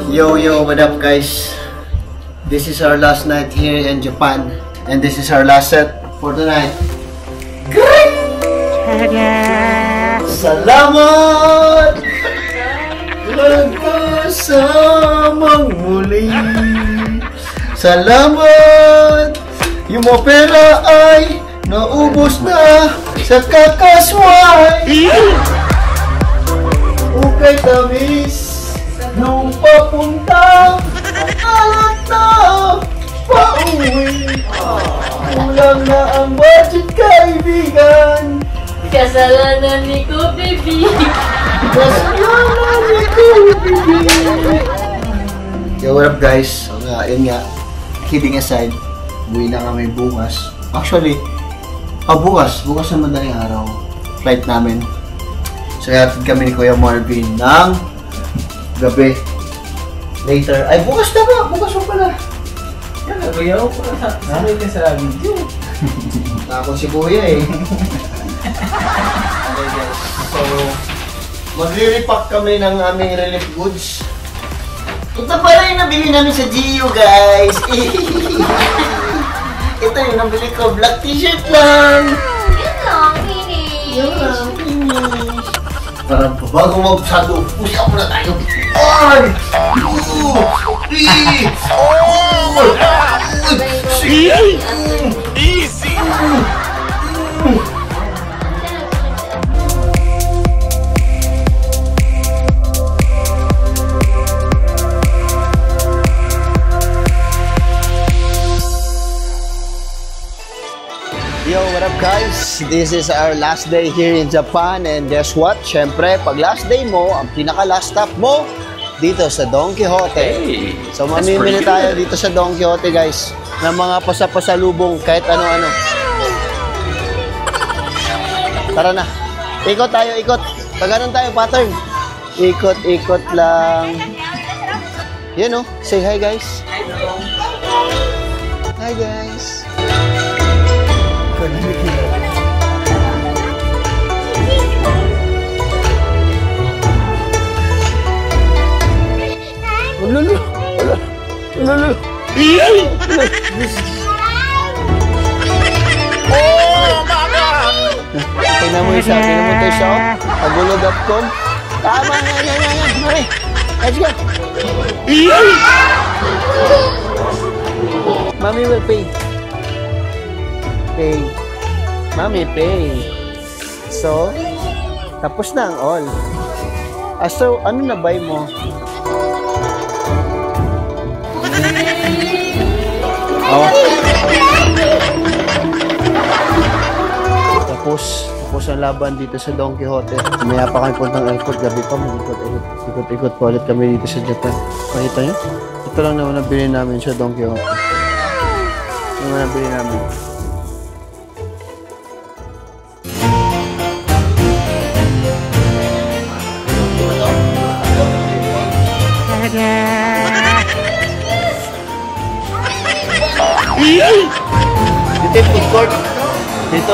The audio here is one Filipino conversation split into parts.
Yo, what up guys? This is our last night here in Japan and this is our last set for tonight. Salamat! Nagkasamang muli. Salamat! Yung mga pera ay naubos na sa kakasway. Okay, tamis. Nung papunta, alat na pauwi. Kulang na ang budget, kaibigan. Kasalanan ni ko, baby. Kasalanan ni ko, baby. Yo, what up guys? So, yun nga, kidding aside, buwi na kami bukas. Actually, bukas na madaling araw, flight namin. So, hatid kami ni Kuya Marvin ng gabi. Later. Ay, bukas na ba? Bukas mo pala. Yan, nagayaw ko na sabi niya sa video. Ako si Kuya eh. Okay guys. So, magre-repack kami ng aming relief goods. Ito pala yung nabili namin sa Gio guys. Ito yung nabili ko. Black t-shirt lang. Yun lang, finish. Yun lang, finish. Parang bago magsado, push up na tayo. Ay! Easy! Yo, what up guys? This is our last day here in Japan and guess what? Syempre, pag last day mo, ang pinaka-last stop mo, dito sa Don Quijote. Hey, so mamimili tayo dito sa Don Quijote guys ng mga pasapasalubong kahit ano-ano. Tara na. Ikot tayo, ikot. Pag-anon tayo, pattern. Ikot-ikot lang. Yan o. Say hi guys. Hi guys. Lulu. Oh my God! Tingnan mo isa, Agulo.com. Tama nga. Mari. Let's go. Mommy will pay. Mommy pay. So, tapos na ang all. So, ano na buy mo? Tapos ang laban dito sa Don Quijote. Maya pa kami puntang airport, gabi pa, mag-ikot-ikot pa ulit kami dito sa Japan. Pakita nyo? Ito lang naman nabili namin sa Don Quijote. Ito naman nabili namin. Dito yung food court. Dito.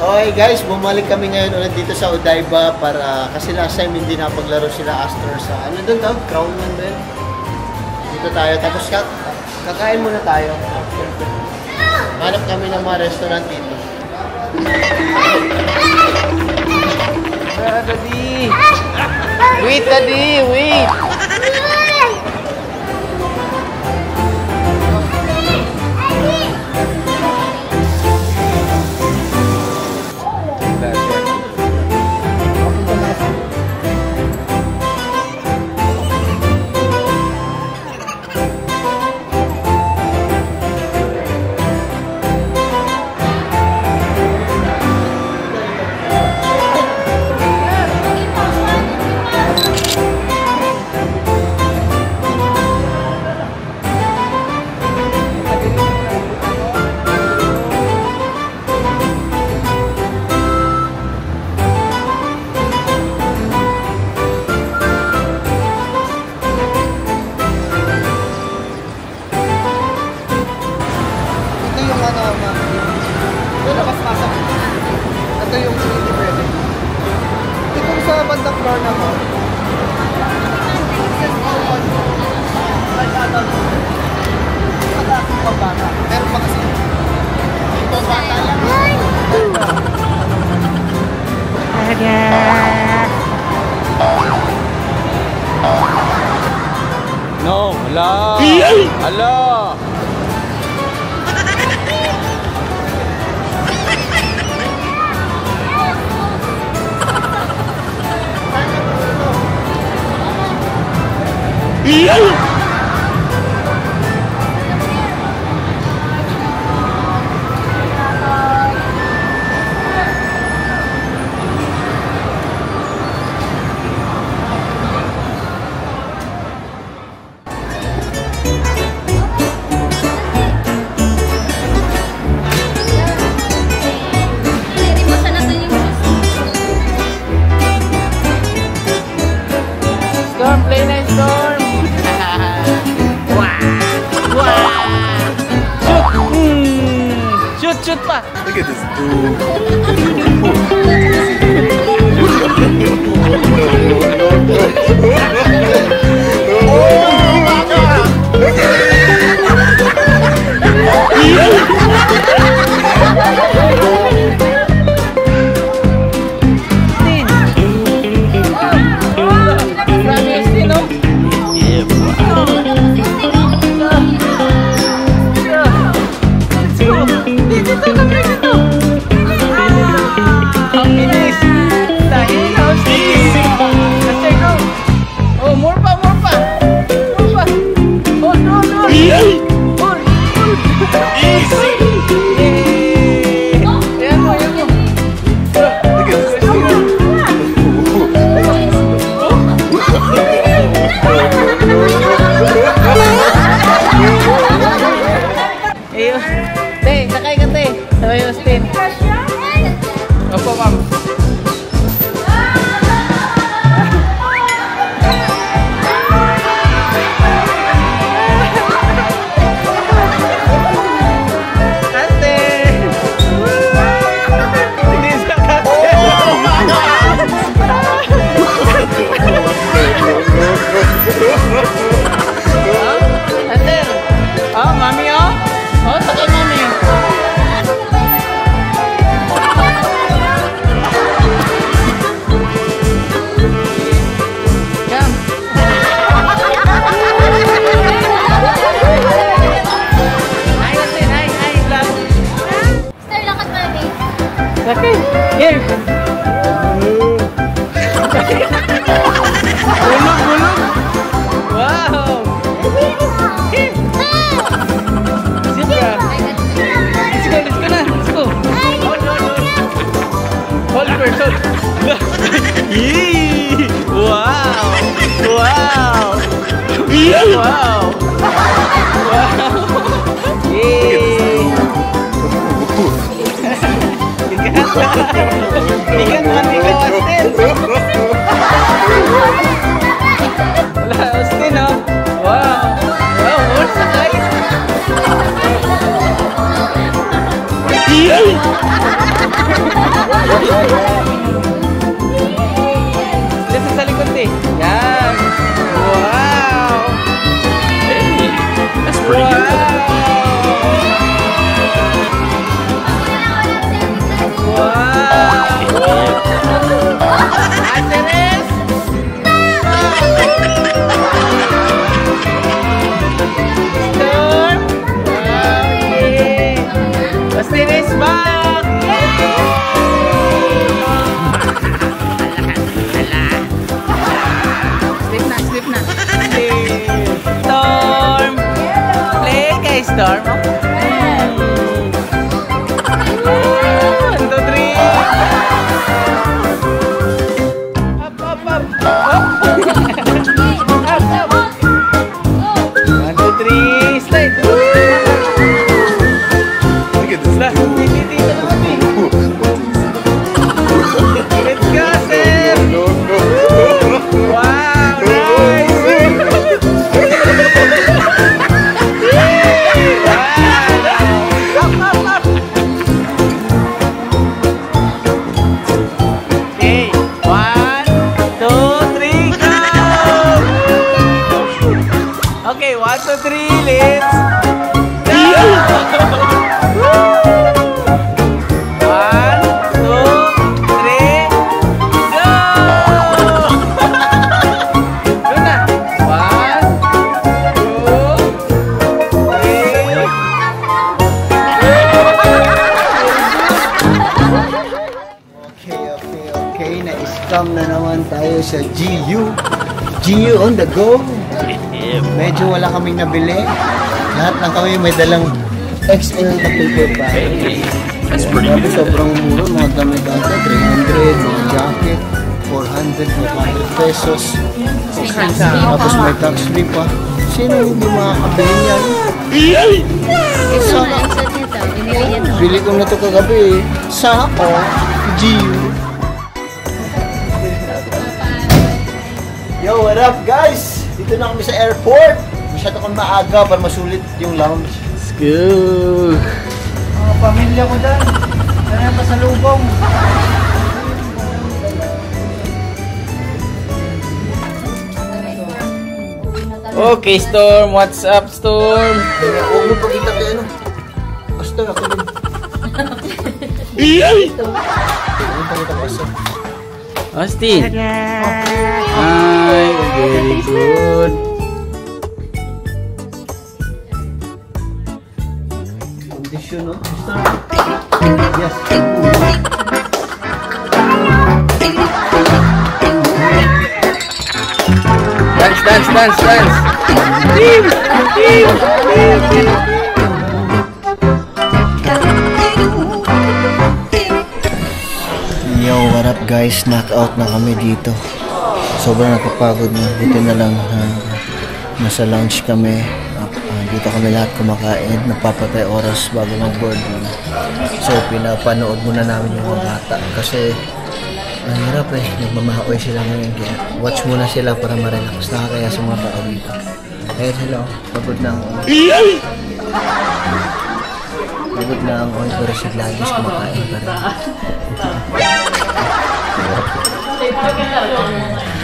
Okay guys, bumalik kami ngayon ulit dito sa Odaiba para kasi last time hindi napaglaro sila Astor sa ano doon daw? Crown man din. Dito tayo. Tapos kakain muna tayo. Hanap kami ng mga restaurant dito. Daddy! Wait, Daddy! Wait! bandang floor na mo. Meron pa kasi. Ito bata lang. No, ala. Ala. Storm, play na storm. Shoot! Shoot pa! Look at this. Opo, ma'am. Okay. Here. Bulog. Wow. Zebra. Let's go na. Let's go. Hold first. Yee. Wow. Yee. Bigat man ikaw, Austin. Wala, Austin, oh. Wow, horse na guys. Listen sa likod eh. Yan. Wow. That's pretty good. Austin is back! Slip na. Storm! Play kay Storm. 1, 2, 3. Up. Up. 1, 2, 3. Slide. Let's go, Sir! Wow, nice! Up. Okay, 1, 2, 3, let's go! 1, 2, 3, go! Doon na. 1, 2, 3. Okay. Na-scam na naman tayo sa GU. GU on the go. Medyo wala kaming nabili. Lahat lang kami may dalang XL na paper bag. Grabe, sobrang mura. Mga damit ata, 300, mga jacket, 400, 500 pesos. Tapos may tax free pa. Sino hindi makakabili niyan? Ito na ang suit nito. Binili niya to. Bili ko na ito kagabi. Sa ako, GU. Yo, what up guys? Dito na kami sa airport. Masyado kang maaga para masulit yung lounge. Let's go! Mga pamilya ko dyan. Kaya pa sa lubong. Okay, Storm. What's up, Storm? Huwag mo pakita kay ano. Basta ako din. Huwag mo pakita kay Asa. Asti. Hi, very good. Condition, no? Yes. Dance. Yo, what up guys? Knockout na kami dito. Sobrang napapagod na. Dito na lang. Nasa lounge kami. Dito kami lahat kumakain. Napapatay oras bago mag-boarding. So, pinapanood muna namin yung mga bata. Kasi, ang hirap eh. Nagmamahaoy sila ngayon. Kaya, watch muna sila para ma-relax. Nakakaya sa mga tao dito. Kaya sila, pagod na ang pagod na ang oil. Pero si Gladys kumakain pa rin.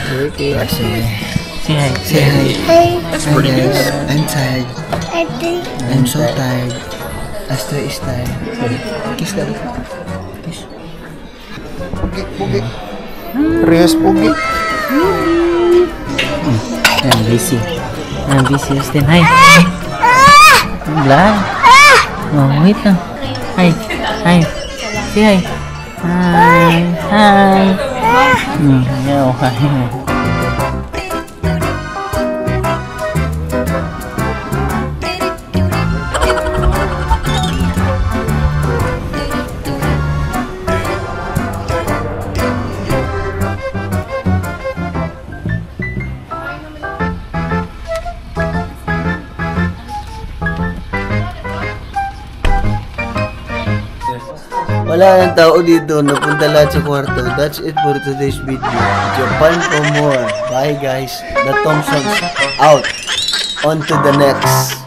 Okay, say hi. Say hi. Hey, Hi guys, I'm tired. I think I'm so tired. Astra is tired. Kiss daddy. Kiss. Pugi. Reyes pugi. I'm busy, Austin. Hi. Blind. Oh, wait lang. Hi. Say hi. Hi. Yeah, hi. Wala ng tao dito. Napunta lahat sa kwarto. That's it for today's video. Japan for more. Bye guys. The Thompsons out. On to the next.